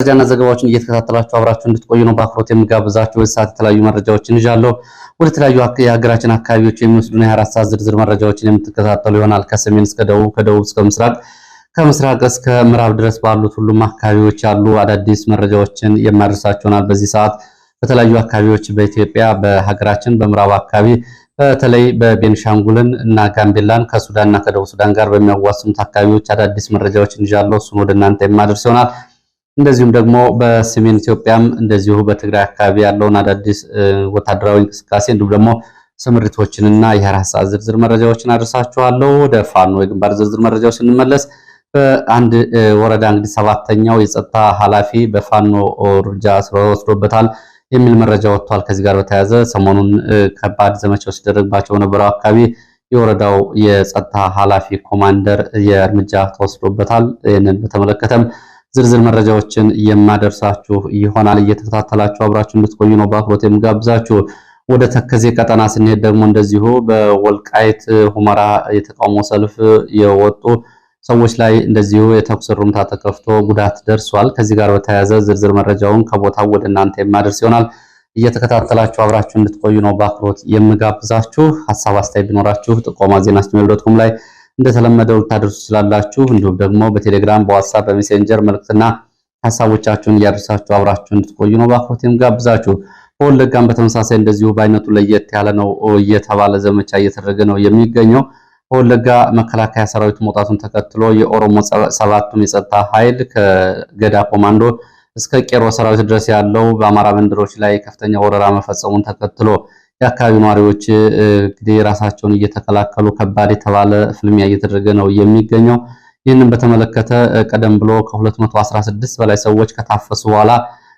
መረጃና ዘገባዎችን እየተከታተላችሁ አብራችሁ እንድትቆዩ ነው በአክብሮት የምጋብዛችሁ። በሰዓት የተለያዩ መረጃዎችን ይዣለሁ። ወደ ተለያዩ የሀገራችን አካባቢዎች የሚወስዱና የ24 ሰዓት ዝርዝር መረጃዎችን የምትከታተሉ ይሆናል። ከሰሜን እስከ ደቡብ፣ ከደቡብ እስከ ምስራቅ፣ ከምስራቅ እስከ ምዕራብ ድረስ ባሉት ሁሉም አካባቢዎች ያሉ አዳዲስ መረጃዎችን የማደርሳችሁናል። በዚህ ሰዓት በተለያዩ አካባቢዎች በኢትዮጵያ በሀገራችን በምዕራብ አካባቢ በተለይ በቤንሻንጉልን እና ጋምቤላን ከሱዳንና ከደቡብ ሱዳን ጋር በሚያዋስኑት አካባቢዎች አዳዲስ መረጃዎችን ይዣለሁ። እሱን ወደ እናንተ የማደርስ ይሆናል። እንደዚሁም ደግሞ በሰሜን ኢትዮጵያም እንደዚሁ በትግራይ አካባቢ ያለውን አዳዲስ ወታደራዊ እንቅስቃሴ እንዲሁም ደግሞ ስምሪቶችንና የ24 ሰዓት ዝርዝር መረጃዎችን አደርሳችኋለሁ። ወደ ፋኖ የግንባር ዝርዝር መረጃዎች ስንመለስ በአንድ ወረዳ እንግዲህ 7ኛው የጸጥታ ኃላፊ በፋኖ እርምጃ ወስዶበታል የሚል መረጃ ወጥቷል። ከዚህ ጋር በተያያዘ ሰሞኑን ከባድ ዘመቻዎች ሲደረግባቸው በነበረው አካባቢ የወረዳው የጸጥታ ኃላፊ ኮማንደር የእርምጃ ተወስዶበታል። ይህንን በተመለከተም ዝርዝር መረጃዎችን የማደርሳችሁ ይሆናል። እየተከታተላችሁ አብራችሁ እንድትቆዩ ነው በአክብሮት የምጋብዛችሁ። ወደ ተከዜ ቀጠና ስንሄድ ደግሞ እንደዚሁ በወልቃይት ሁመራ የተቃውሞ ሰልፍ የወጡ ሰዎች ላይ እንደዚሁ የተኩስ ሩምታ ተከፍቶ ጉዳት ደርሷል። ከዚህ ጋር በተያያዘ ዝርዝር መረጃውን ከቦታው ወደ እናንተ የማደርስ ይሆናል። እየተከታተላችሁ አብራችሁ እንድትቆዩ ነው በአክብሮት የምጋብዛችሁ። ሐሳብ አስተያየት ቢኖራችሁ ጥቆማ ዜና@gmail.com ላይ እንደተለመደው ልታደርሱ ትችላላችሁ። እንዲሁም ደግሞ በቴሌግራም፣ በዋትስአፕ፣ በሜሴንጀር መልእክትና ሐሳቦቻችሁን እያደረሳችሁ አብራችሁ እንድትቆዩ ነው በአክብሮት የምጋብዛችሁ። በወለጋም በተመሳሳይ እንደዚሁ በአይነቱ ለየት ያለ ነው እየተባለ ዘመቻ እየተደረገ ነው የሚገኘው። በወለጋ መከላከያ ሰራዊት መውጣቱን ተከትሎ የኦሮሞ ሰባቱም የጸጥታ ኃይል ከገዳ ኮማንዶ እስከ ቄሮ ሰራዊት ድረስ ያለው በአማራ መንደሮች ላይ ከፍተኛ ወረራ መፈጸሙን ተከትሎ የአካባቢው ነዋሪዎች እንግዲህ ራሳቸውን እየተከላከሉ ከባድ የተባለ ፍልሚያ እየተደረገ ነው የሚገኘው። ይህንን በተመለከተ ቀደም ብሎ ከ216 በላይ ሰዎች ከታፈሱ በኋላ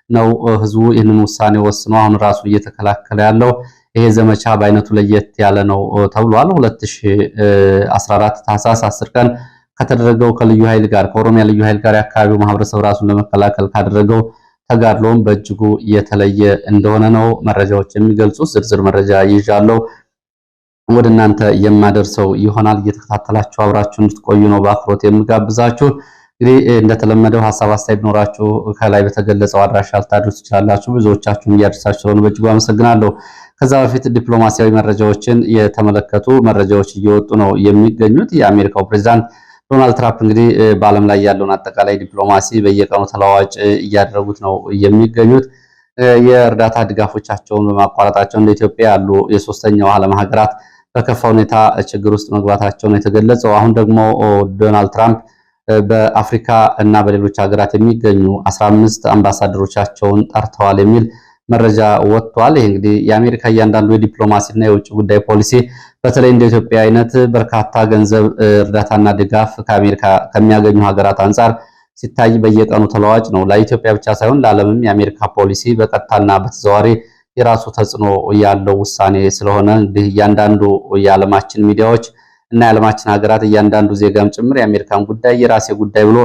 ነው ህዝቡ ይህንን ውሳኔ ወስኖ አሁን ራሱ እየተከላከለ ያለው። ይሄ ዘመቻ በአይነቱ ለየት ያለ ነው ተብሏል። 2014 ታህሳስ 10 ቀን ከተደረገው ከልዩ ኃይል ጋር ከኦሮሚያ ልዩ ኃይል ጋር የአካባቢው ማህበረሰብ ራሱን ለመከላከል ካደረገው ተጋድሎም በእጅጉ የተለየ እንደሆነ ነው መረጃዎች የሚገልጹት። ዝርዝር መረጃ ይዣለሁ ወደ እናንተ የማደርሰው ይሆናል። እየተከታተላችሁ አብራችሁ እንድትቆዩ ነው በአክብሮት የምጋብዛችሁ። እንግዲህ እንደተለመደው ሐሳብ አስተያየት ቢኖራችሁ ከላይ በተገለጸው አድራሻ ልታደርሱ ትችላላችሁ። ብዙዎቻችሁም እያደረሳችሁ ስለሆነ በእጅጉ አመሰግናለሁ። ከዛ በፊት ዲፕሎማሲያዊ መረጃዎችን የተመለከቱ መረጃዎች እየወጡ ነው የሚገኙት። የአሜሪካው ፕሬዝዳንት ዶናልድ ትራምፕ እንግዲህ በዓለም ላይ ያለውን አጠቃላይ ዲፕሎማሲ በየቀኑ ተለዋዋጭ እያደረጉት ነው የሚገኙት። የእርዳታ ድጋፎቻቸውን በማቋረጣቸው እንደ ኢትዮጵያ ያሉ የሶስተኛው ዓለም ሀገራት በከፋ ሁኔታ ችግር ውስጥ መግባታቸውን የተገለጸው። አሁን ደግሞ ዶናልድ ትራምፕ በአፍሪካ እና በሌሎች ሀገራት የሚገኙ 15 አምባሳደሮቻቸውን ጠርተዋል የሚል መረጃ ወጥቷል። ይሄ እንግዲህ የአሜሪካ እያንዳንዱ የዲፕሎማሲና የውጭ ጉዳይ ፖሊሲ በተለይ እንደ ኢትዮጵያ አይነት በርካታ ገንዘብ እርዳታና ድጋፍ ከአሜሪካ ከሚያገኙ ሀገራት አንጻር ሲታይ በየቀኑ ተለዋጭ ነው። ለኢትዮጵያ ብቻ ሳይሆን ለዓለምም የአሜሪካ ፖሊሲ በቀጥታና በተዘዋዋሪ የራሱ ተጽዕኖ ያለው ውሳኔ ስለሆነ እንግዲህ እያንዳንዱ የዓለማችን ሚዲያዎች እና የዓለማችን ሀገራት እያንዳንዱ ዜጋም ጭምር የአሜሪካን ጉዳይ የራሴ ጉዳይ ብሎ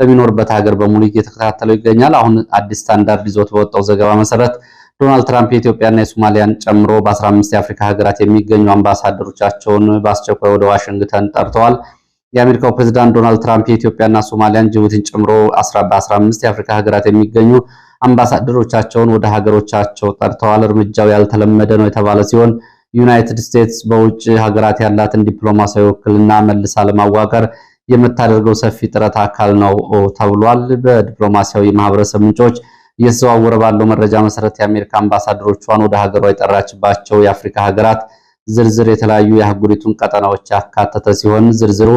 በሚኖርበት ሀገር በሙሉ እየተከታተለው ይገኛል። አሁን አዲስ ስታንዳርድ ይዞት በወጣው ዘገባ መሰረት ዶናልድ ትራምፕ የኢትዮጵያና የሶማሊያን ጨምሮ በ15 የአፍሪካ ሀገራት የሚገኙ አምባሳደሮቻቸውን በአስቸኳይ ወደ ዋሽንግተን ጠርተዋል። የአሜሪካው ፕሬዝዳንት ዶናልድ ትራምፕ የኢትዮጵያና ሶማሊያን፣ ጅቡቲን ጨምሮ በ15 የአፍሪካ ሀገራት የሚገኙ አምባሳደሮቻቸውን ወደ ሀገሮቻቸው ጠርተዋል። እርምጃው ያልተለመደ ነው የተባለ ሲሆን ዩናይትድ ስቴትስ በውጭ ሀገራት ያላትን ዲፕሎማሲያዊ ውክልና መልሳ ለማዋቀር የምታደርገው ሰፊ ጥረት አካል ነው ተብሏል። በዲፕሎማሲያዊ ማህበረሰብ ምንጮች እየተዘዋወረ ባለው መረጃ መሰረት የአሜሪካ አምባሳደሮቿን ወደ ሀገሯ የጠራችባቸው የአፍሪካ ሀገራት ዝርዝር የተለያዩ የአህጉሪቱን ቀጠናዎች ያካተተ ሲሆን ዝርዝሩ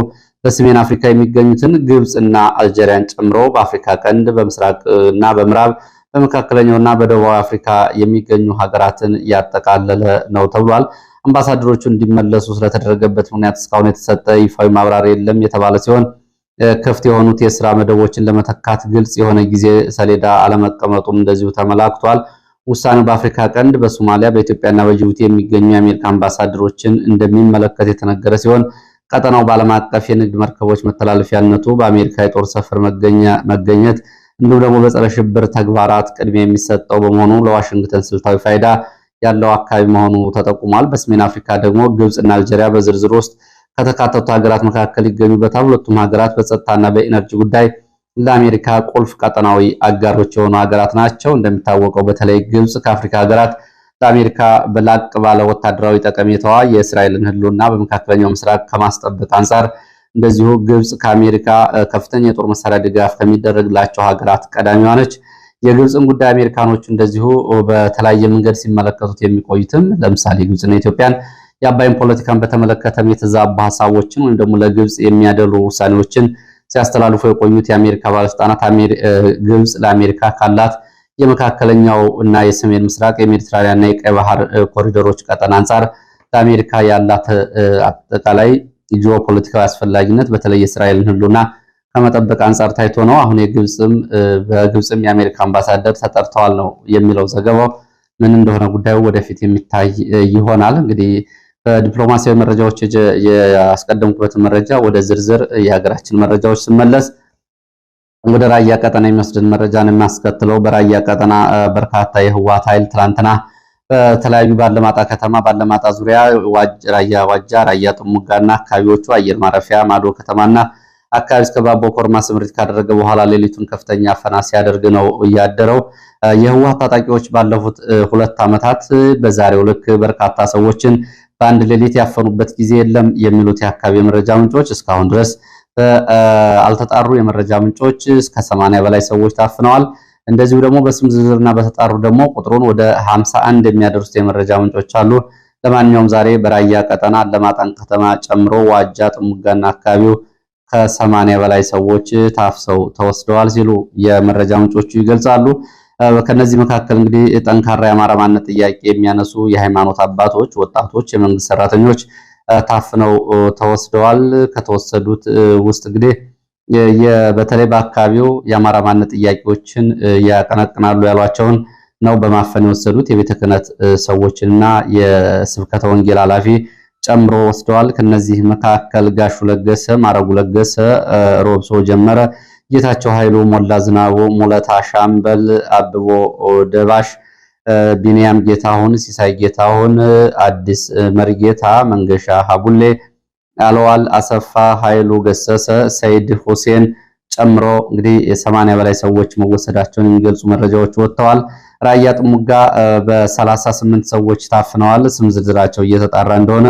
በሰሜን አፍሪካ የሚገኙትን ግብፅና አልጄሪያን ጨምሮ በአፍሪካ ቀንድ፣ በምስራቅ እና በምዕራብ፣ በመካከለኛውና በደቡብ አፍሪካ የሚገኙ ሀገራትን ያጠቃለለ ነው ተብሏል። አምባሳደሮቹ እንዲመለሱ ስለተደረገበት ምክንያት እስካሁን የተሰጠ ይፋዊ ማብራሪያ የለም የተባለ ሲሆን ክፍት የሆኑት የስራ መደቦችን ለመተካት ግልጽ የሆነ ጊዜ ሰሌዳ አለመቀመጡም እንደዚሁ ተመላክቷል። ውሳኔው በአፍሪካ ቀንድ፣ በሶማሊያ፣ በኢትዮጵያና በጅቡቲ የሚገኙ የአሜሪካ አምባሳደሮችን እንደሚመለከት የተነገረ ሲሆን ቀጠናው በዓለም አቀፍ የንግድ መርከቦች መተላለፊያነቱ በአሜሪካ የጦር ሰፈር መገኘት እንዲሁም ደግሞ በጸረ ሽብር ተግባራት ቅድሚያ የሚሰጠው በመሆኑ ለዋሽንግተን ስልታዊ ፋይዳ ያለው አካባቢ መሆኑ ተጠቁሟል። በሰሜን አፍሪካ ደግሞ ግብፅና አልጄሪያ በዝርዝር ውስጥ ከተካተቱ ሀገራት መካከል ይገኙበታል። ሁለቱም ሀገራት በጸጥታና በኢነርጂ ጉዳይ ለአሜሪካ ቁልፍ ቀጠናዊ አጋሮች የሆኑ ሀገራት ናቸው። እንደሚታወቀው በተለይ ግብጽ ከአፍሪካ ሀገራት ለአሜሪካ በላቅ ባለ ወታደራዊ ጠቀሜታዋ የእስራኤልን ሕልውና በመካከለኛው ምስራቅ ከማስጠበቅ አንጻር እንደዚሁ ግብጽ ከአሜሪካ ከፍተኛ የጦር መሳሪያ ድጋፍ ከሚደረግላቸው ሀገራት ቀዳሚዋ ነች። የግብጽን ጉዳይ አሜሪካኖቹ እንደዚሁ በተለያየ መንገድ ሲመለከቱት የሚቆዩትም ለምሳሌ ግብጽና ኢትዮጵያን የአባይን ፖለቲካን በተመለከተም የተዛባ ሀሳቦችን ወይም ደግሞ ለግብጽ የሚያደሉ ውሳኔዎችን ሲያስተላልፉ የቆዩት የአሜሪካ ባለስልጣናት ግብጽ ለአሜሪካ ካላት የመካከለኛው እና የሰሜን ምስራቅ የሜዲትራኒያን እና የቀይ ባህር ኮሪዶሮች ቀጠና አንጻር ለአሜሪካ ያላት አጠቃላይ ጂኦፖለቲካዊ አስፈላጊነት በተለይ የእስራኤልን ሕልውና ከመጠበቅ አንጻር ታይቶ ነው። አሁን በግብጽም የአሜሪካ አምባሳደር ተጠርተዋል ነው የሚለው ዘገባው። ምን እንደሆነ ጉዳዩ ወደፊት የሚታይ ይሆናል። እንግዲህ በዲፕሎማሲያዊ መረጃዎች ያስቀደምኩበትን መረጃ ወደ ዝርዝር የሀገራችን መረጃዎች ስመለስ ወደ ራያ ቀጠና የሚወስድን መረጃን የሚያስከትለው በራያ ቀጠና በርካታ የህወሓት ኃይል ትላንትና በተለያዩ ባለማጣ ከተማ ባለማጣ ዙሪያ ራያ ዋጃ፣ ራያ ጥሙጋና አካባቢዎቹ አየር ማረፊያ ማዶ ከተማና አካባቢ እስከ ባቦ ኮርማ ስምሪት ካደረገ በኋላ ሌሊቱን ከፍተኛ አፈና ሲያደርግ ነው ያደረው። የህወሓት ታጣቂዎች ባለፉት 2 ዓመታት በዛሬው ልክ በርካታ ሰዎችን በአንድ ሌሊት ያፈኑበት ጊዜ የለም የሚሉት የአካባቢ የመረጃ ምንጮች እስካሁን ድረስ አልተጣሩ የመረጃ ምንጮች እስከ 80 በላይ ሰዎች ታፍነዋል። እንደዚሁ ደግሞ በስም ዝርዝርና በተጣሩ ደግሞ ቁጥሩን ወደ 51 የሚያደርሱ የመረጃ ምንጮች አሉ። ለማንኛውም ዛሬ በራያ ቀጠና አለማጣን ከተማ ጨምሮ ዋጃ፣ ጥሙጋና አካባቢው ከ80 በላይ ሰዎች ታፍሰው ተወስደዋል ሲሉ የመረጃ ምንጮቹ ይገልጻሉ። ከነዚህ መካከል እንግዲህ ጠንካራ የአማራ ማንነት ጥያቄ የሚያነሱ የሃይማኖት አባቶች፣ ወጣቶች፣ የመንግስት ሰራተኞች ታፍነው ተወስደዋል። ከተወሰዱት ውስጥ እንግዲህ በተለይ በአካባቢው የአማራ ማንነት ጥያቄዎችን ያቀነቅናሉ ያሏቸውን ነው በማፈን የወሰዱት። የቤተ ክህነት ሰዎችንና የስብከተ ወንጌል ኃላፊ ጨምሮ ወስደዋል። ከነዚህ መካከል ጋሹ ለገሰ፣ ማረጉ ለገሰ፣ ሮብሶ ጀመረ፣ ጌታቸው ኃይሉ፣ ሞላ ዝናቡ፣ ሙለታ ሻምበል፣ አብቦ ደባሽ፣ ቢንያም ጌታሁን፣ ሲሳይ ጌታሁን፣ አዲስ መርጌታ፣ መንገሻ ሀቡሌ፣ አለዋል አሰፋ፣ ኃይሉ ገሰሰ፣ ሰይድ ሁሴን ጨምሮ እንግዲህ የ80 በላይ ሰዎች መወሰዳቸውን የሚገልጹ መረጃዎች ወጥተዋል። ራያ ጥሙጋ በ38 ሰዎች ታፍነዋል። ስም ዝርዝራቸው እየተጣራ እንደሆነ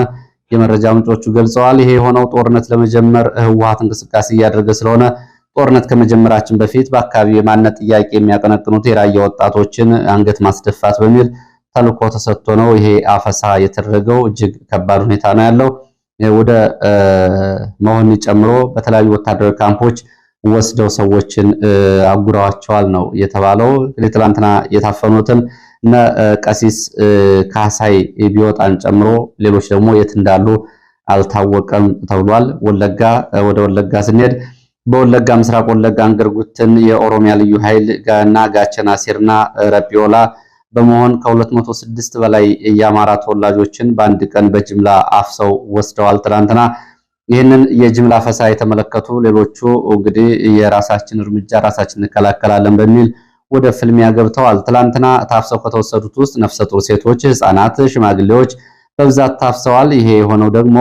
የመረጃ ምንጮቹ ገልጸዋል። ይሄ የሆነው ጦርነት ለመጀመር ህወሓት እንቅስቃሴ እያደረገ ስለሆነ ጦርነት ከመጀመራችን በፊት በአካባቢው የማንነት ጥያቄ የሚያቀነቅኑት የራያ ወጣቶችን አንገት ማስደፋት በሚል ተልዕኮ ተሰጥቶ ነው ይሄ አፈሳ የተደረገው። እጅግ ከባድ ሁኔታ ነው ያለው። ወደ መሆኒ ጨምሮ በተለያዩ ወታደራዊ ካምፖች ወስደው ሰዎችን አጉረዋቸዋል ነው የተባለው። ትላንትና የታፈኑትን እነ ቀሲስ ካሳይ ቢወጣን ጨምሮ ሌሎች ደግሞ የት እንዳሉ አልታወቀም ተብሏል። ወደ ወለጋ ስንሄድ በወለጋ ምስራቅ ወለጋ አንገርጉትን የኦሮሚያ ልዩ ኃይል እና ጋቸና ሲርና ረጲዮላ በመሆን ከ206 በላይ የአማራ ተወላጆችን በአንድ ቀን በጅምላ አፍሰው ወስደዋል። ትላንትና ይህንን የጅምላ አፈሳ የተመለከቱ ሌሎቹ እንግዲህ የራሳችን እርምጃ ራሳችን እንከላከላለን በሚል ወደ ፍልሚያ ገብተዋል። ትላንትና ታፍሰው ከተወሰዱት ውስጥ ነፍሰ ጡር ሴቶች፣ ህፃናት፣ ሽማግሌዎች በብዛት ታፍሰዋል። ይሄ የሆነው ደግሞ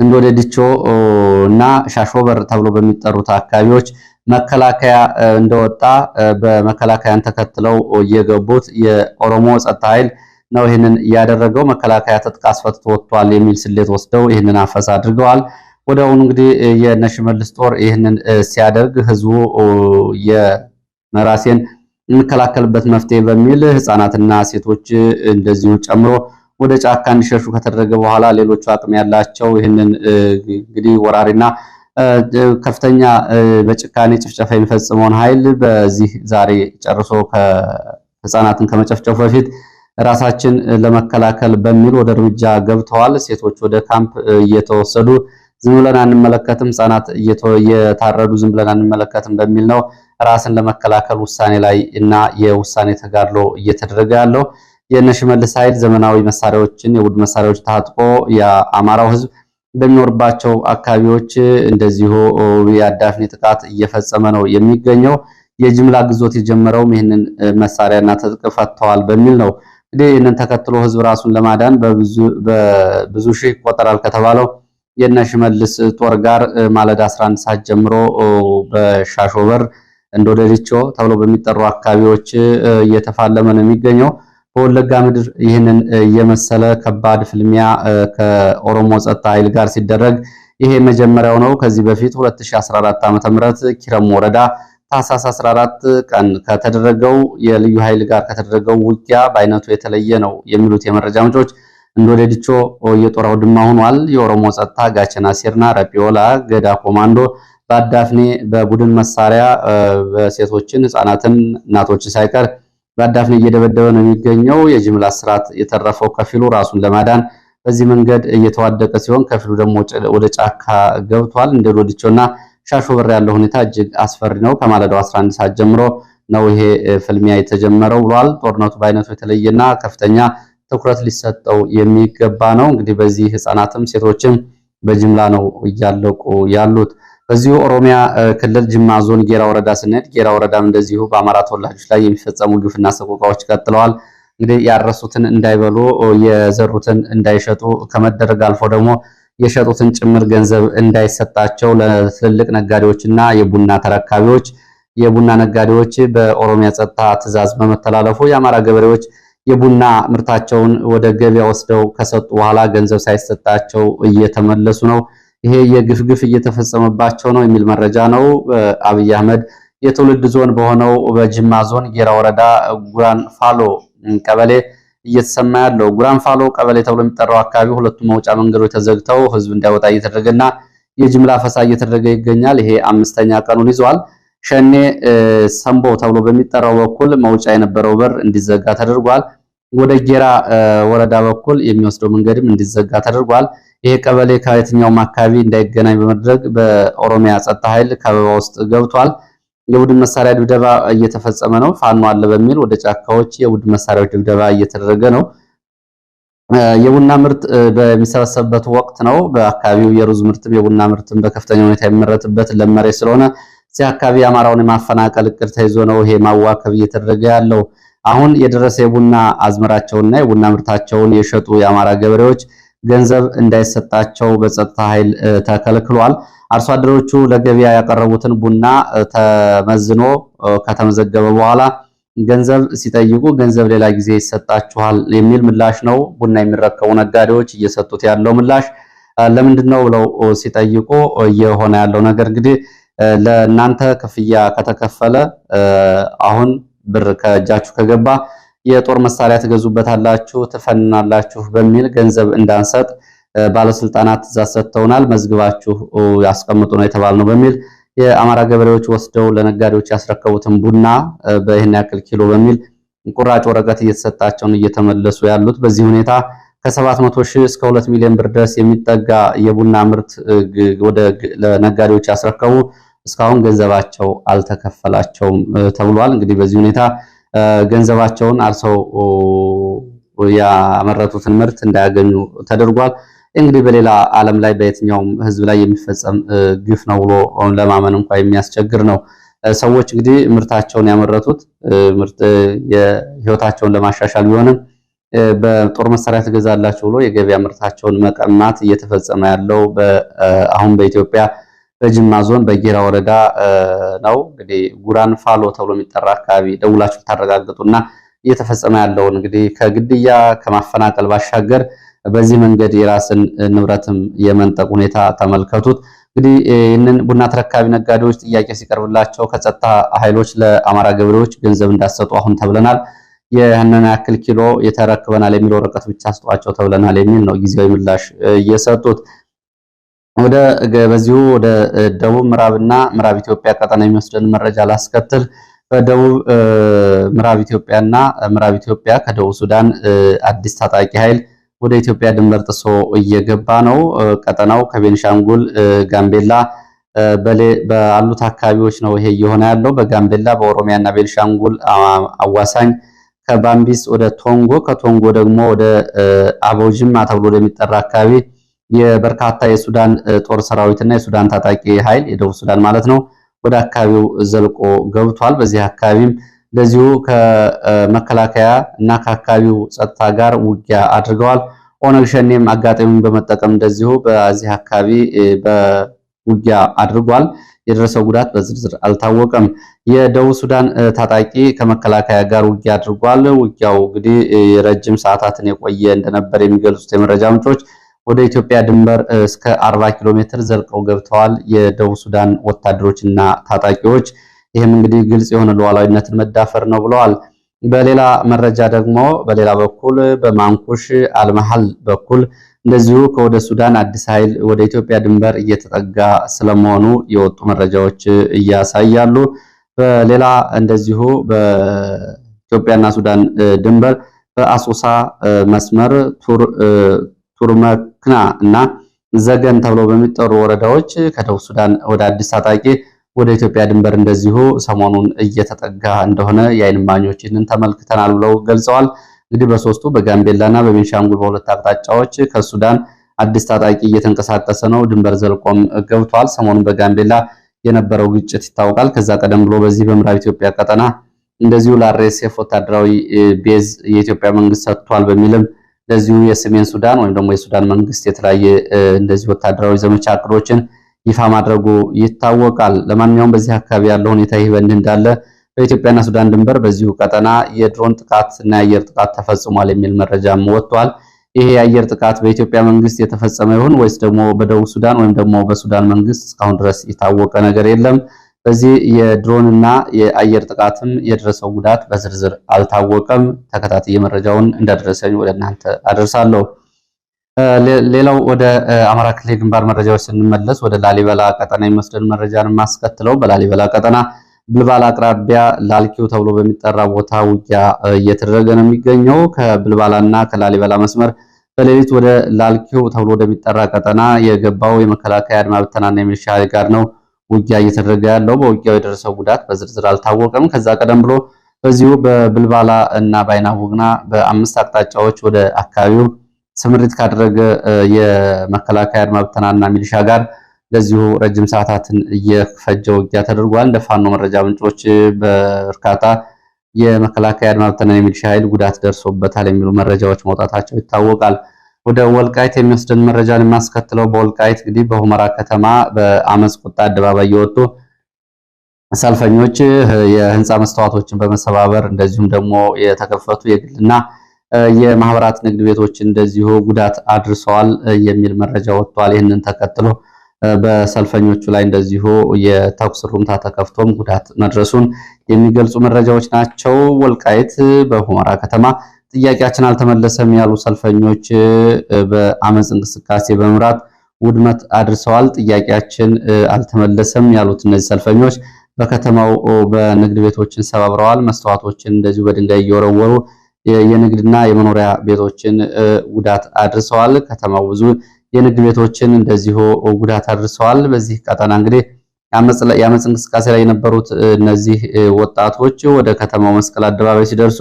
እንዶደ ዲቾ እና ሻሾበር ተብሎ በሚጠሩት አካባቢዎች መከላከያ እንደወጣ በመከላከያን ተከትለው የገቡት የኦሮሞ ጸጥታ ኃይል ነው ይህንን ያደረገው። መከላከያ ትጥቅ አስፈትቶ ወጥቷል የሚል ስሌት ወስደው ይህንን አፈሳ አድርገዋል። ወዲያውኑ እንግዲህ የነሽመልስ ጦር ይህንን ሲያደርግ ህዝቡ የራሴን የሚከላከልበት መፍትሄ በሚል ህፃናትና ሴቶች እንደዚሁ ጨምሮ ወደ ጫካ እንዲሸሹ ከተደረገ በኋላ ሌሎቹ አቅም ያላቸው ይህንን እንግዲህ ወራሪና ከፍተኛ በጭካኔ ጭፍጨፋ የሚፈጽመውን ኃይል በዚህ ዛሬ ጨርሶ ህፃናትን ከመጨፍጨፉ በፊት ራሳችን ለመከላከል በሚል ወደ እርምጃ ገብተዋል። ሴቶች ወደ ካምፕ እየተወሰዱ ዝም ብለን አንመለከትም፣ ህፃናት እየታረዱ ዝም ብለን አንመለከትም በሚል ነው ራስን ለመከላከል ውሳኔ ላይ እና የውሳኔ ተጋድሎ እየተደረገ ያለው። የነሽመልስ ኃይል ዘመናዊ መሳሪያዎችን የውድ መሳሪያዎች ታጥቆ የአማራው ህዝብ በሚኖርባቸው አካባቢዎች እንደዚሁ የአዳፍኔ ጥቃት እየፈጸመ ነው የሚገኘው። የጅምላ ግዞት የጀመረውም ይህንን መሳሪያና ትጥቅ ፈተዋል በሚል ነው። እንግዲህ ይህንን ተከትሎ ህዝብ ራሱን ለማዳን በብዙ ሺህ ይቆጠራል ከተባለው የነሽመልስ ጦር ጋር ማለዳ 11 ሰዓት ጀምሮ በሻሾበር እንዶደሪቾ ተብሎ በሚጠሩ አካባቢዎች እየተፋለመ ነው የሚገኘው። በወለጋ ምድር ይህንን የመሰለ ከባድ ፍልሚያ ከኦሮሞ ጸጥታ ኃይል ጋር ሲደረግ ይሄ መጀመሪያው ነው። ከዚህ በፊት 2014 ዓ.ም ኪረም ወረዳ ታህሳስ 14 ቀን ከተደረገው የልዩ ኃይል ጋር ከተደረገው ውጊያ በአይነቱ የተለየ ነው የሚሉት የመረጃ ምንጮች እንዶደዲቾ የጦር አውድማ ሆኗል። የኦሮሞ ጸጥታ ጋቸና ሲርና፣ ረጲዮላ፣ ገዳ ኮማንዶ በአዳፍኔ በቡድን መሳሪያ በሴቶችን፣ ህፃናትን፣ እናቶችን ሳይቀር በአዳፍኔ እየደበደበ ነው የሚገኘው። የጅምላ እስራት የተረፈው ከፊሉ ራሱን ለማዳን በዚህ መንገድ እየተዋደቀ ሲሆን ከፊሉ ደግሞ ወደ ጫካ ገብቷል። እንዶደዲቾና ሻሾበር ያለው ሁኔታ እጅግ አስፈሪ ነው። ከማለዳው 11 ሰዓት ጀምሮ ነው ይሄ ፍልሚያ የተጀመረው ብሏል። ጦርነቱ በአይነቱ የተለየና ከፍተኛ ትኩረት ሊሰጠው የሚገባ ነው። እንግዲህ በዚህ ህፃናትም ሴቶችም በጅምላ ነው እያለቁ ያሉት። በዚሁ ኦሮሚያ ክልል ጅማ ዞን ጌራ ወረዳ ስንሄድ ጌራ ወረዳም እንደዚሁ በአማራ ተወላጆች ላይ የሚፈጸሙ ግፍና ሰቆቃዎች ቀጥለዋል። እንግዲህ ያረሱትን እንዳይበሉ የዘሩትን እንዳይሸጡ ከመደረግ አልፎ ደግሞ የሸጡትን ጭምር ገንዘብ እንዳይሰጣቸው ለትልልቅ ነጋዴዎችና የቡና ተረካቢዎች የቡና ነጋዴዎች በኦሮሚያ ጸጥታ ትዕዛዝ በመተላለፉ የአማራ ገበሬዎች የቡና ምርታቸውን ወደ ገበያ ወስደው ከሰጡ በኋላ ገንዘብ ሳይሰጣቸው እየተመለሱ ነው። ይሄ የግፍ ግፍ እየተፈጸመባቸው ነው የሚል መረጃ ነው። አብይ አህመድ የትውልድ ዞን በሆነው በጅማ ዞን ጌራ ወረዳ ጉራን ፋሎ ቀበሌ እየተሰማ ያለው ጉራን ፋሎ ቀበሌ ተብሎ የሚጠራው አካባቢ ሁለቱም መውጫ መንገዶች ተዘግተው ህዝብ እንዳይወጣ እየተደረገና የጅምላ ፈሳ እየተደረገ ይገኛል። ይሄ አምስተኛ ቀኑን ይዟል። ሸኔ ሰምቦ ተብሎ በሚጠራው በኩል መውጫ የነበረው በር እንዲዘጋ ተደርጓል። ወደ ጌራ ወረዳ በኩል የሚወስደው መንገድም እንዲዘጋ ተደርጓል። ይሄ ቀበሌ ከየትኛውም አካባቢ እንዳይገናኝ በመድረግ በኦሮሚያ ጸጥታ ኃይል ከበባ ውስጥ ገብቷል። የቡድን መሳሪያ ድብደባ እየተፈጸመ ነው። ፋኖ አለ በሚል ወደ ጫካዎች የቡድን መሳሪያዎች ድብደባ እየተደረገ ነው። የቡና ምርት በሚሰበሰብበት ወቅት ነው። በአካባቢው የሩዝ ምርትም የቡና ምርትም በከፍተኛ ሁኔታ የሚመረትበት ለመሬ ስለሆነ እዚህ አካባቢ አማራውን የማፈናቀል እቅድ ተይዞ ነው ይሄ ማዋከብ እየተደረገ ያለው። አሁን የደረሰ የቡና አዝመራቸውንና የቡና ምርታቸውን የሸጡ የአማራ ገበሬዎች ገንዘብ እንዳይሰጣቸው በጸጥታ ኃይል ተከልክሏል። አርሶ አደሮቹ ለገበያ ያቀረቡትን ቡና ተመዝኖ ከተመዘገበ በኋላ ገንዘብ ሲጠይቁ ገንዘብ ሌላ ጊዜ ይሰጣችኋል የሚል ምላሽ ነው ቡና የሚረከቡ ነጋዴዎች እየሰጡት ያለው ምላሽ። ለምንድነው ብለው ሲጠይቁ እየሆነ ያለው ነገር እንግዲህ ለእናንተ ክፍያ ከተከፈለ አሁን ብር ከእጃችሁ ከገባ የጦር መሳሪያ ትገዙበታላችሁ፣ ትፈንናላችሁ በሚል ገንዘብ እንዳንሰጥ ባለስልጣናት ትዕዛዝ ሰጥተውናል፣ መዝግባችሁ ያስቀምጡ ነው የተባልነው በሚል የአማራ ገበሬዎች ወስደው ለነጋዴዎች ያስረከቡትን ቡና በይህን ያክል ኪሎ በሚል ቁራጭ ወረቀት እየተሰጣቸውን እየተመለሱ ያሉት። በዚህ ሁኔታ ከ700 ሺህ እስከ 2 ሚሊዮን ብር ድረስ የሚጠጋ የቡና ምርት ወደ ለነጋዴዎች ያስረከቡ እስካሁን ገንዘባቸው አልተከፈላቸውም ተብሏል። እንግዲህ በዚህ ሁኔታ ገንዘባቸውን አርሰው ያመረቱትን ምርት እንዳያገኙ ተደርጓል። እንግዲህ በሌላ ዓለም ላይ በየትኛውም ህዝብ ላይ የሚፈጸም ግፍ ነው ብሎ ለማመን እንኳን የሚያስቸግር ነው። ሰዎች እንግዲህ ምርታቸውን ያመረቱት ምርት የህይወታቸውን ለማሻሻል ቢሆንም በጦር መሳሪያ ትገዛላችሁ ብሎ የገበያ ምርታቸውን መቀማት እየተፈጸመ ያለው አሁን በኢትዮጵያ በጅማ ዞን በጌራ ወረዳ ነው። እንግዲህ ጉራን ፋሎ ተብሎ የሚጠራ አካባቢ ደውላችሁ ታረጋግጡና እየተፈጸመ ያለውን እንግዲህ ከግድያ ከማፈናቀል ባሻገር በዚህ መንገድ የራስን ንብረትም የመንጠቅ ሁኔታ ተመልከቱት። እንግዲህ ይህንን ቡና ተረካቢ ነጋዴዎች ጥያቄ ሲቀርብላቸው ከጸጥታ ኃይሎች ለአማራ ገበሬዎች ገንዘብ እንዳሰጡ አሁን ተብለናል፣ ይህንን ያክል ኪሎ የተረክበናል የሚል ወረቀት ብቻ ስጧቸው ተብለናል የሚል ነው ጊዜያዊ ምላሽ እየሰጡት። በዚሁ ወደ ደቡብ ምዕራብና ምዕራብ ኢትዮጵያ ቀጠና የሚወስደን መረጃ ላስከትል። በደቡብ ምዕራብ ኢትዮጵያና ምዕራብ ኢትዮጵያ ከደቡብ ሱዳን አዲስ ታጣቂ ኃይል ወደ ኢትዮጵያ ድንበር ጥሶ እየገባ ነው። ቀጠናው ከቤንሻንጉል ጋምቤላ ባሉት አካባቢዎች ነው ይሄ እየሆነ ያለው። በጋምቤላ በኦሮሚያና ቤንሻንጉል አዋሳኝ ከባምቢስ ወደ ቶንጎ ከቶንጎ ደግሞ ወደ አቦጅማ ተብሎ ወደሚጠራ አካባቢ የበርካታ የሱዳን ጦር ሰራዊትና የሱዳን ታጣቂ ኃይል የደቡብ ሱዳን ማለት ነው ወደ አካባቢው ዘልቆ ገብቷል። በዚህ አካባቢም እንደዚሁ ከመከላከያ እና ከአካባቢው ጸጥታ ጋር ውጊያ አድርገዋል። ኦነግ ሸኔም አጋጣሚውን በመጠቀም እንደዚሁ በዚህ አካባቢ በውጊያ አድርጓል። የደረሰው ጉዳት በዝርዝር አልታወቀም። የደቡብ ሱዳን ታጣቂ ከመከላከያ ጋር ውጊያ አድርጓል። ውጊያው እንግዲህ ረጅም ሰዓታትን የቆየ እንደነበር የሚገልጹት የመረጃ ምንጮች ወደ ኢትዮጵያ ድንበር እስከ 40 ኪሎ ሜትር ዘልቀው ገብተዋል የደቡብ ሱዳን ወታደሮችና ታጣቂዎች። ይህም እንግዲህ ግልጽ የሆነ ሉዓላዊነትን መዳፈር ነው ብለዋል። በሌላ መረጃ ደግሞ በሌላ በኩል በማንኩሽ አልመሃል በኩል እንደዚሁ ከወደ ሱዳን አዲስ ኃይል ወደ ኢትዮጵያ ድንበር እየተጠጋ ስለመሆኑ የወጡ መረጃዎች እያሳያሉ። በሌላ እንደዚሁ በኢትዮጵያና ሱዳን ድንበር በአሶሳ መስመር ቱርመክና እና ዘገን ተብለው በሚጠሩ ወረዳዎች ከደቡብ ሱዳን ወደ አዲስ ታጣቂ ወደ ኢትዮጵያ ድንበር እንደዚሁ ሰሞኑን እየተጠጋ እንደሆነ የዓይን እማኞችን ተመልክተናል ብለው ገልጸዋል። እንግዲህ በሶስቱ በጋምቤላና በቤንሻንጉል በሁለት አቅጣጫዎች ከሱዳን አዲስ ታጣቂ እየተንቀሳቀሰ ነው። ድንበር ዘልቆም ገብቷል። ሰሞኑን በጋምቤላ የነበረው ግጭት ይታወቃል። ከዛ ቀደም ብሎ በዚህ በምዕራብ ኢትዮጵያ ቀጠና እንደዚሁ ለአርኤስኤፍ ወታደራዊ ቤዝ የኢትዮጵያ መንግስት ሰጥቷል በሚልም እንደዚሁ የሰሜን ሱዳን ወይም ደግሞ የሱዳን መንግስት የተለያየ እንደዚህ ወታደራዊ ዘመቻ አቅዶችን ይፋ ማድረጉ ይታወቃል። ለማንኛውም በዚህ አካባቢ ያለው ሁኔታ ይህ በእንዲህ እንዳለ በኢትዮጵያና ሱዳን ድንበር በዚሁ ቀጠና የድሮን ጥቃት እና የአየር ጥቃት ተፈጽሟል የሚል መረጃም ወጥቷል። ይሄ የአየር ጥቃት በኢትዮጵያ መንግስት የተፈጸመ ይሁን ወይስ ደግሞ በደቡብ ሱዳን ወይም ደግሞ በሱዳን መንግስት እስካሁን ድረስ የታወቀ ነገር የለም። በዚህ የድሮንና የአየር ጥቃትም የደረሰው ጉዳት በዝርዝር አልታወቀም። ተከታታይ መረጃውን እንዳደረሰኝ ወደ እናንተ አደርሳለሁ። ሌላው ወደ አማራ ክልል ግንባር መረጃዎች ስንመለስ ወደ ላሊበላ ቀጠና የሚወስደን መረጃን ማስከትለው በላሊበላ ቀጠና ብልባላ አቅራቢያ ላልኪው ተብሎ በሚጠራ ቦታ ውጊያ እየተደረገ ነው የሚገኘው። ከብልባላና ከላሊበላ መስመር በሌሊት ወደ ላልኪው ተብሎ ወደሚጠራ ቀጠና የገባው የመከላከያ አድማ ብተናና የሚሊሻ ጋር ነው ውጊያ እየተደረገ ያለው። በውጊያው የደረሰው ጉዳት በዝርዝር አልታወቀም። ከዛ ቀደም ብሎ በዚሁ በብልባላ እና ባይናቡግና በአምስት አቅጣጫዎች ወደ አካባቢው ስምሪት ካደረገ የመከላከያ አድማ ብተናና ሚሊሻ ጋር ለዚሁ ረጅም ሰዓታትን እየፈጀ ውጊያ ተደርጓል። እንደ ፋኖ መረጃ ምንጮች በርካታ የመከላከያ አድማ ብተና የሚሊሻ ኃይል ጉዳት ደርሶበታል የሚሉ መረጃዎች መውጣታቸው ይታወቃል። ወደ ወልቃይት የሚወስደን መረጃን የማስከትለው በወልቃይት እንግዲህ በሁመራ ከተማ በአመፅ ቁጣ አደባባይ የወጡ ሰልፈኞች የህንፃ መስተዋቶችን በመሰባበር እንደዚሁም ደግሞ የተከፈቱ የግልና የማህበራት ንግድ ቤቶች እንደዚሁ ጉዳት አድርሰዋል የሚል መረጃ ወጥቷል። ይህንን ተከትሎ በሰልፈኞቹ ላይ እንደዚሁ የተኩስ ሩምታ ተከፍቶም ጉዳት መድረሱን የሚገልጹ መረጃዎች ናቸው። ወልቃይት በሁመራ ከተማ ጥያቄያችን አልተመለሰም ያሉ ሰልፈኞች በአመፅ እንቅስቃሴ በመምራት ውድመት አድርሰዋል። ጥያቄያችን አልተመለሰም ያሉት እነዚህ ሰልፈኞች በከተማው በንግድ ቤቶችን ሰባብረዋል። መስተዋቶችን እንደዚሁ በድንጋይ እየወረወሩ የንግድና የመኖሪያ ቤቶችን ጉዳት አድርሰዋል። ከተማው ብዙ የንግድ ቤቶችን እንደዚሁ ጉዳት አድርሰዋል። በዚህ ቀጠና እንግዲህ የአመፅ እንቅስቃሴ ላይ የነበሩት እነዚህ ወጣቶች ወደ ከተማው መስቀል አደባባይ ሲደርሱ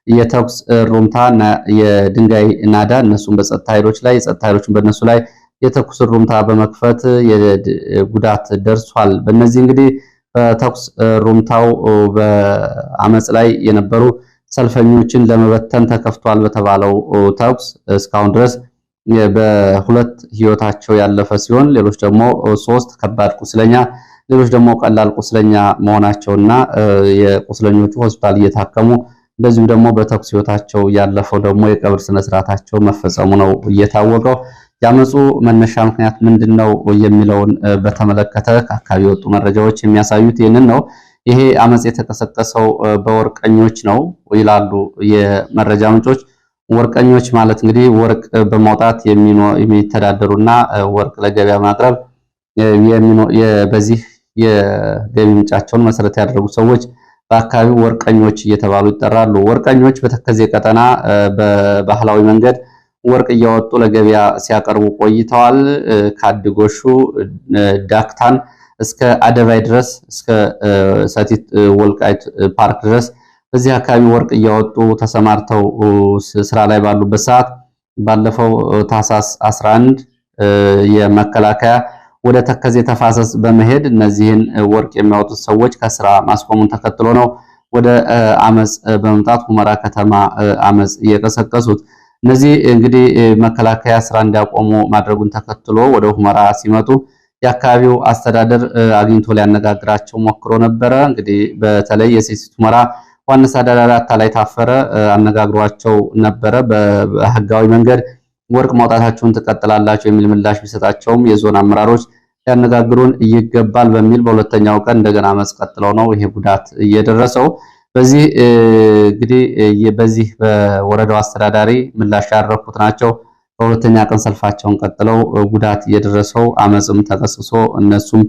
የተኩስ ሩምታ እና የድንጋይ ናዳ እነሱም በጸጥታ ኃይሎች ላይ የጸጥታ ኃይሎችን በእነሱ ላይ የተኩስ ሩምታ በመክፈት ጉዳት ደርሷል። በእነዚህ እንግዲህ በተኩስ ሩምታው በአመፅ ላይ የነበሩ ሰልፈኞችን ለመበተን ተከፍቷል በተባለው ተኩስ እስካሁን ድረስ በሁለት ህይወታቸው ያለፈ ሲሆን ሌሎች ደግሞ 3 ከባድ ቁስለኛ ሌሎች ደግሞ ቀላል ቁስለኛ መሆናቸውና የቁስለኞቹ ሆስፒታል እየታከሙ እንደዚሁ ደግሞ በተኩስ ህይወታቸው ያለፈው ደግሞ የቀብር ስነ ስርዓታቸው መፈጸሙ ነው እየታወቀው። ያመጹ መነሻ ምክንያት ምንድነው የሚለውን በተመለከተ ከአካባቢ ወጡ መረጃዎች የሚያሳዩት ይህንን ነው። ይሄ አመጽ የተቀሰቀሰው በወርቀኞች ነው ይላሉ የመረጃ ምንጮች። ወርቀኞች ማለት እንግዲህ ወርቅ በማውጣት የሚተዳደሩና ወርቅ ለገበያ ማቅረብ በዚህ የገቢ ምንጫቸውን መሰረት ያደረጉ ሰዎች በአካባቢው ወርቀኞች እየተባሉ ይጠራሉ። ወርቀኞች በተከዜ ቀጠና በባህላዊ መንገድ ወርቅ እያወጡ ለገበያ ሲያቀርቡ ቆይተዋል። ካድጎሹ ዳክታን እስከ አደባይ ድረስ እስከ ሰቲት ወልቃይት ፓርክ ድረስ በዚህ አካባቢ ወርቅ እያወጡ ተሰማርተው ስራ ላይ ባሉበት ሰዓት ባለፈው ታህሳስ 11 የመከላከያ ወደ ተከዜ ተፋሰስ በመሄድ እነዚህን ወርቅ የሚያወጡት ሰዎች ከስራ ማስቆሙን ተከትሎ ነው ወደ አመጽ በመምጣት ሁመራ ከተማ አመጽ እየቀሰቀሱት። እነዚህ እንግዲህ መከላከያ ስራ እንዲያቆሙ ማድረጉን ተከትሎ ወደ ሁመራ ሲመጡ የአካባቢው አስተዳደር አግኝቶ ሊያነጋግራቸው ሞክሮ ነበረ። እንግዲህ በተለይ የሰቲት ሁመራ ዋና አስተዳዳሪ አታላይ ታፈረ አነጋግሯቸው ነበረ። በህጋዊ መንገድ ወርቅ ማውጣታችሁን ትቀጥላላችሁ የሚል ምላሽ ቢሰጣቸውም የዞን አመራሮች ሊያነጋግሩን ይገባል በሚል በሁለተኛው ቀን እንደገና አመጽ ቀጥለው ነው ይሄ ጉዳት እየደረሰው። በዚህ እንግዲህ በዚህ በወረዳው አስተዳዳሪ ምላሽ ያደረኩት ናቸው። በሁለተኛ ቀን ሰልፋቸውን ቀጥለው ጉዳት እየደረሰው አመጽም ተቀስቅሶ እነሱም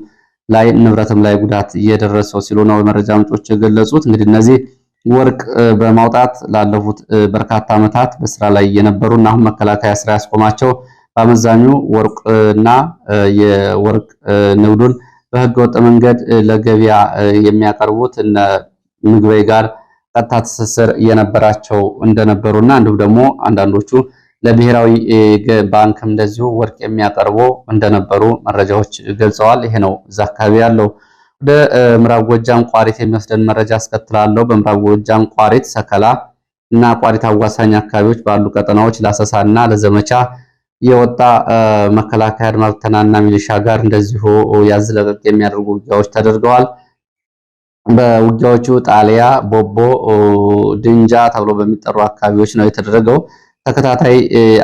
ላይ ንብረትም ላይ ጉዳት እየደረሰው ሲሉ ነው የመረጃ ምንጮች የገለጹት። እንግዲህ እነዚህ ወርቅ በማውጣት ላለፉት በርካታ ዓመታት በስራ ላይ የነበሩና አሁን መከላከያ ስራ ያስቆማቸው በአመዛኙ ወርቅና የወርቅ ንግዱን በህገወጥ መንገድ ለገበያ የሚያቀርቡት እነ ምግበይ ጋር ቀጥታ ትስስር የነበራቸው እንደነበሩና እንዲሁም ደግሞ አንዳንዶቹ ለብሔራዊ ባንክም እንደዚሁ ወርቅ የሚያቀርቡ እንደነበሩ መረጃዎች ገልጸዋል። ይሄ ነው እዛ አካባቢ ያለው። ወደ ምዕራብ ጎጃም ቋሪት የሚወስደን መረጃ አስከትላለሁ። በምዕራብ ጎጃም ቋሪት፣ ሰከላ እና ቋሪት አዋሳኝ አካባቢዎች ባሉ ቀጠናዎች ለአሰሳና ለዘመቻ የወጣ መከላከያ አድማ ብተናና ሚሊሻ ጋር እንደዚሁ ያዝ ለቀቅ የሚያደርጉ ውጊያዎች ተደርገዋል። በውጊያዎቹ ጣሊያ፣ ቦቦ፣ ድንጃ ተብሎ በሚጠሩ አካባቢዎች ነው የተደረገው። ተከታታይ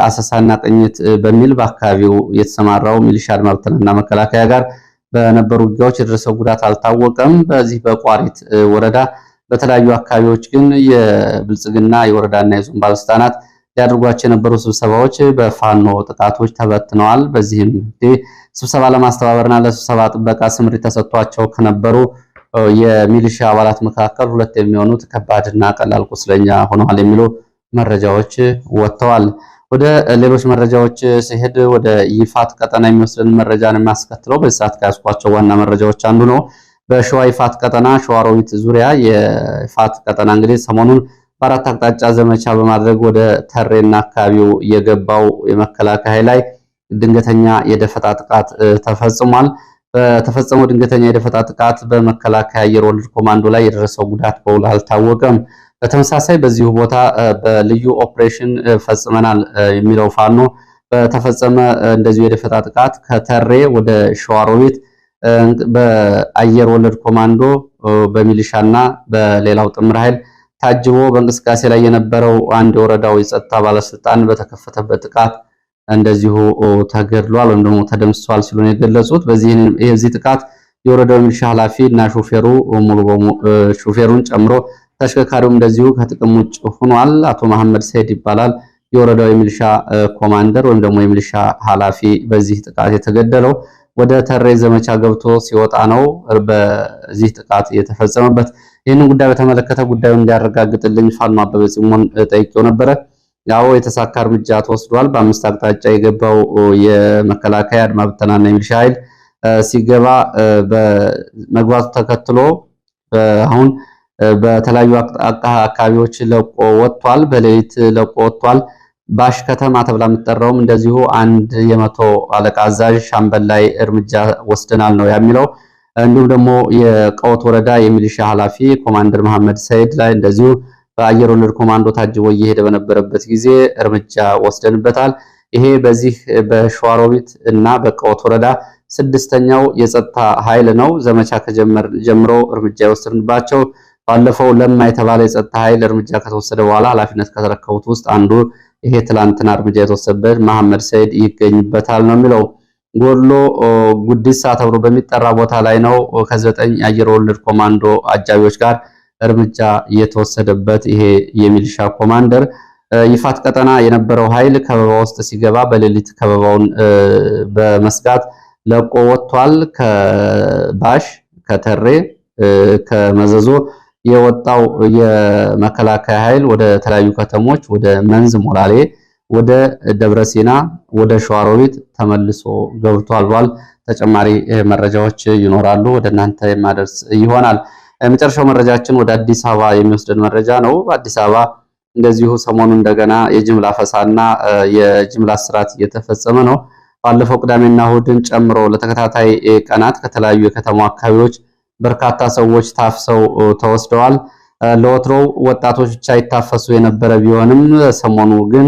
አሰሳና ቅኝት በሚል በአካባቢው የተሰማራው ሚሊሻ አድማ ብተናና መከላከያ ጋር በነበሩ ውጊያዎች የደረሰው ጉዳት አልታወቀም። በዚህ በቋሪት ወረዳ በተለያዩ አካባቢዎች ግን የብልጽግና የወረዳና የዞን ባለስልጣናት ሊያደርጓቸው የነበሩ ስብሰባዎች በፋኖ ጥቃቶች ተበትነዋል። በዚህም ስብሰባ ለማስተባበርና ለስብሰባ ጥበቃ ስምሪት ተሰጥቷቸው ከነበሩ የሚሊሻ አባላት መካከል 2 የሚሆኑት ከባድና ቀላል ቁስለኛ ሆነዋል የሚሉ መረጃዎች ወጥተዋል። ወደ ሌሎች መረጃዎች ሲሄድ ወደ ይፋት ቀጠና የሚወስደን መረጃን የሚያስከትለው በዚህ ሰዓት ከያዝኳቸው ዋና መረጃዎች አንዱ ነው። በሸዋ ይፋት ቀጠና ሸዋሮቢት ዙሪያ የይፋት ቀጠና እንግዲህ ሰሞኑን በአራት አቅጣጫ ዘመቻ በማድረግ ወደ ተሬና አካባቢው የገባው የመከላከያ ላይ ድንገተኛ የደፈጣ ጥቃት ተፈጽሟል። በተፈጸመው ድንገተኛ የደፈጣ ጥቃት በመከላከያ አየር ወለድ ኮማንዶ ላይ የደረሰው ጉዳት በውል አልታወቀም። በተመሳሳይ በዚሁ ቦታ በልዩ ኦፕሬሽን ፈጽመናል የሚለው ፋኖ በተፈጸመ እንደዚሁ የደፈጣ ጥቃት ከተሬ ወደ ሸዋሮቢት በአየር ወለድ ኮማንዶ በሚሊሻና በሌላው ጥምር ኃይል ታጅቦ በእንቅስቃሴ ላይ የነበረው አንድ የወረዳው የጸጥታ ባለስልጣን በተከፈተበት ጥቃት እንደዚሁ ተገድሏል ወይም ደግሞ ተደምስሷል ሲሉ ነው የገለጹት። በዚህ ጥቃት የወረዳው ሚሊሻ ኃላፊ እና ሾፌሩ ሙሉ በሙሉ ሾፌሩን ጨምሮ ተሽከርካሪውም እንደዚሁ ከጥቅም ውጭ ሆኗል። አቶ መሐመድ ሰይድ ይባላል የወረዳው የሚሊሻ ኮማንደር ወይም ደግሞ የሚሊሻ ኃላፊ በዚህ ጥቃት የተገደለው። ወደ ተሬ ዘመቻ ገብቶ ሲወጣ ነው በዚህ ጥቃት የተፈጸመበት። ይህንን ጉዳይ በተመለከተ ጉዳዩን እንዲያረጋግጥልኝ ፋኖ አበበ ጽሞን ጠይቄው ነበረ። ያው የተሳካ እርምጃ ተወስዷል። በአምስት አቅጣጫ የገባው የመከላከያ አድማ ብተናና የሚሊሻ ኃይል ሲገባ በመግባቱ ተከትሎ አሁን በተለያዩ አካባቢዎች ለቆ ወጥቷል። በሌሊት ለቆ ወጥቷል። ባሽ ከተማ ተብላ የምትጠራውም እንደዚሁ አንድ የመቶ አለቃ አዛዥ ሻምበል ላይ እርምጃ ወስደናል ነው የሚለው። እንዲሁም ደግሞ የቀወት ወረዳ የሚሊሻ ኃላፊ ኮማንደር መሐመድ ሰይድ ላይ እንደዚሁ በአየር ወለድ ኮማንዶ ታጅቦ እየሄደ በነበረበት ጊዜ እርምጃ ወስደንበታል። ይሄ በዚህ በሸዋሮቢት እና በቀወት ወረዳ 6ኛው የጸጥታ ኃይል ነው። ዘመቻ ጀምሮ እርምጃ የወሰድንባቸው ባለፈው ለማ የተባለ የጸጥታ ኃይል እርምጃ ከተወሰደ በኋላ ኃላፊነት ከተረከቡት ውስጥ አንዱ ይሄ ትላንትና እርምጃ የተወሰደበት መሐመድ ሰይድ ይገኝበታል ነው የሚለው። ጎሎ ጉዲሳ ተብሎ በሚጠራ ቦታ ላይ ነው ከ9 የአየር ወለድ ኮማንዶ አጃቢዎች ጋር እርምጃ የተወሰደበት ይሄ የሚሊሻ ኮማንደር። ይፋት ቀጠና የነበረው ኃይል ከበባ ውስጥ ሲገባ በሌሊት ከበባውን በመስጋት ለቆ ወጥቷል። ከባሽ፣ ከተሬ፣ ከመዘዞ የወጣው የመከላከያ ኃይል ወደ ተለያዩ ከተሞች ወደ መንዝ፣ ሞላሌ፣ ወደ ደብረሲና፣ ወደ ሸዋሮቢት ተመልሶ ገብቷል ብሏል። ተጨማሪ መረጃዎች ይኖራሉ ወደ እናንተ የማደርስ ይሆናል። የመጨረሻው መረጃችን ወደ አዲስ አበባ የሚወስደን መረጃ ነው። በአዲስ አበባ እንደዚሁ ሰሞኑ እንደገና የጅምላ ፈሳና የጅምላ እስራት እየተፈጸመ ነው። ባለፈው ቅዳሜና እሁድን ጨምሮ ለተከታታይ ቀናት ከተለያዩ የከተማው አካባቢዎች በርካታ ሰዎች ታፍሰው ተወስደዋል። ለወትሮው ወጣቶች ብቻ ይታፈሱ የነበረ ቢሆንም ሰሞኑ ግን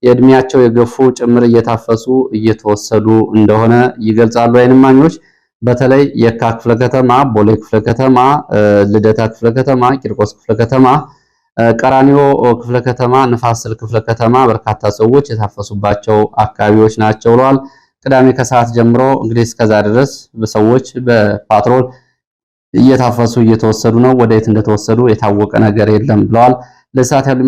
የእድሜያቸው የገፉ ጭምር እየታፈሱ እየተወሰዱ እንደሆነ ይገልጻሉ ዓይን እማኞች። በተለይ የካ ክፍለ ከተማ፣ ቦሌ ክፍለ ከተማ፣ ልደታ ክፍለ ከተማ፣ ቂርቆስ ክፍለ ከተማ፣ ቀራኒዮ ክፍለ ከተማ፣ ንፋስ ስልክ ክፍለ ከተማ በርካታ ሰዎች የታፈሱባቸው አካባቢዎች ናቸው ብለዋል። ቅዳሜ ከሰዓት ጀምሮ እንግዲህ እስከዛ ድረስ በሰዎች በፓትሮል እየታፈሱ እየተወሰዱ ነው። ወደ የት እንደተወሰዱ የታወቀ ነገር የለም ብለዋል። ለሰዓት ያሉ